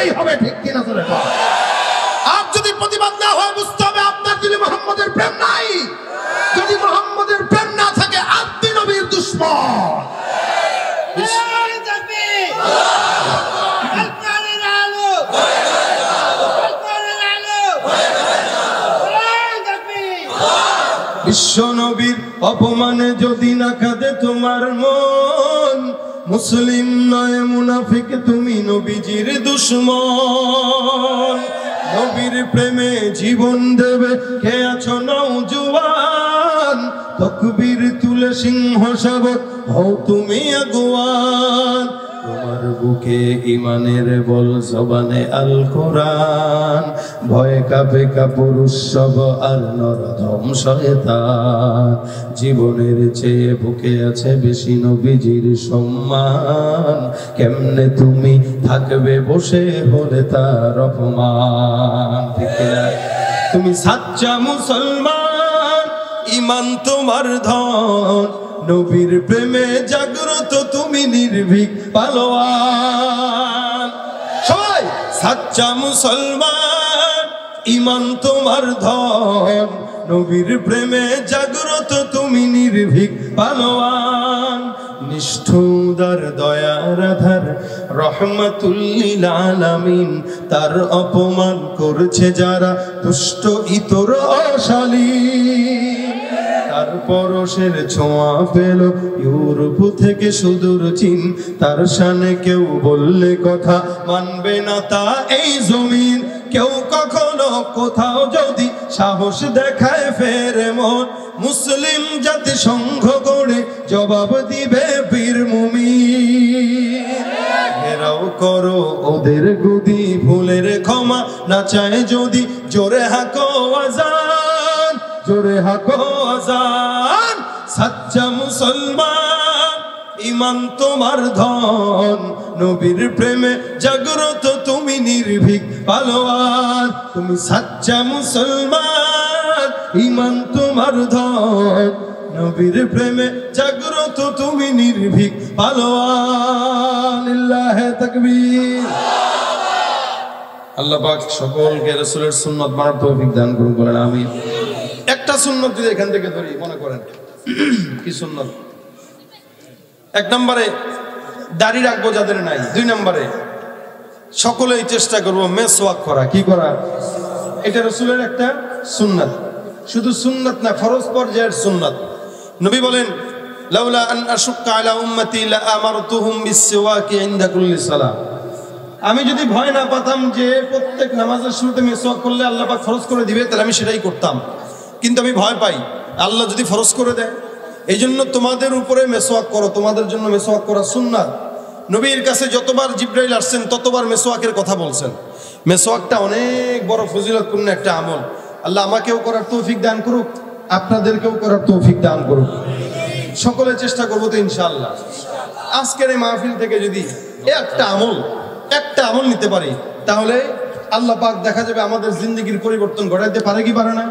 করতেই হবে, ঠিক কিনা চলে? আর যদি প্রতিবাদ না হয় বুঝতে হবে আপনার যদি মুহাম্মদের প্রেম নাই। যদি মুহাম্মদের প্রেম না থাকে আপনি নবীর দুশমন। বিশ্ব নবীর অপমানে যদি না কাঁদে তোমার মন, মুসলিম নয় মুনাফিক তুমি নবীজির দুশমন। নবীর প্রেমে জীবন দেবে কে আছো নওজোয়ান, তাকবীর তুলে সিংহ শাবক হও তুমি আগুয়ান। তোমার বুকে ইমানের বল জবানে আল কোরআন, ভয়ে কাঁপে পুরুষ সব আর নরধম শয়তান। জীবনের চেয়ে বুকে আছে বেশি নবীজির সম্মান, কেমনে তুমি থাকবে বসে হলে তার অপমান। তুমি সাচ্চা মুসলমান, ইমান তোমার ধন, নবীর প্রেমে জাগ্রত তুমি নির্ভীক পালোয়ান। সবাই সাচ্চা মুসলমান, ইমান তোমার ধন, নবীর প্রেমে জাগ্রত তুমি নির্ভীক পালোয়ান। নিষ্ঠুর দয়ার আধার রহমাতুল লিল আলামিন, তার অপমান করছে যারা দুষ্ট ইতর অশালীন। তার পরশের ছোঁয়া পেল ইউরোপ থেকে সুদূর চীন, তার শানে কেউ বললে কথা মানবে না তা এই জমিন। কেউ কখনো কোথাও যদি সাহস দেখায় ফেরে মন, মুসলিম জাতি সংঘ গড়ে জবাব দিবে বীর মুমিন। ঘেরাও করো ওদের গুদি, ভুলের ক্ষমা না চায় যদি জোরে হাঁকো আজান, জোরে হাঁকো আজান। সাচ্চা মুসলমান, ইমান তোমার ধন, নবীর প্রেমে জাগ্রত তুমি নির্ভীক পালোয়ান। তুমি সাচ্চা মুসলমান, ইমান তোমার ধন, নবীর প্রেমে জাগ্রত তুমি নির্ভীক পালোয়ান। লিল্লাহি তাকবীর। আল্লাহ পাক সকলকে রাসূলের সুন্নাত মানার তৌফিক দান করুন, বলেন আমিন। একটা সুন্নাত যদি এখান থেকে ধরি, মনে করেন কি সুন্নাত? এক নম্বরে দাড়ি রাখবো যাদের নাই। দুই নম্বরে সকলেই চেষ্টা করবো মেসওয়াক করা। কি করা? এটা রাসূলের একটা সুন্নাত। শুধু সুন্নাত না, ফরজ পর্যায়ের সুন্নাত। নবী বলেন, লাউলা আন আশুক্কা আলা উম্মতি লা আমারতুহুম বিসওয়াকি ইনদা কুল্লি সালাহ। আমি যদি ভয় না পেতাম যে প্রত্যেক নামাজের শুরুতে মেসওয়াক করলে আল্লাহ পাক ফরজ করে দিবে, তাহলে আমি সেটাই করতাম। কিন্তু আমি ভয় পাই আল্লাহ যদি ফরজ করে দেয়। এই জন্য তোমাদের উপরে মেসওয়াক করো, তোমাদের জন্য মেসওয়াক করা সুন্নাত। নবীর কাছে যতবার জিবরাইল আসছেন ততবার মেসওয়াকের কথা বলছেন। মেসওয়াকটা অনেক বড় ফজিলতপূর্ণ একটা আমল। আল্লাহ আমাকেও করার তৌফিক দান করুক, আপনাদেরকেও করার তৌফিক দান করুক। সকলে চেষ্টা করবো তো ইনশাআল্লাহ। আজকের এই মাহফিল থেকে যদি একটা আমল নিতে পারি, তাহলে আল্লাহ পাক দেখা যাবে আমাদের জিন্দেগির পরিবর্তন ঘটাইতে পারে কি পারে না?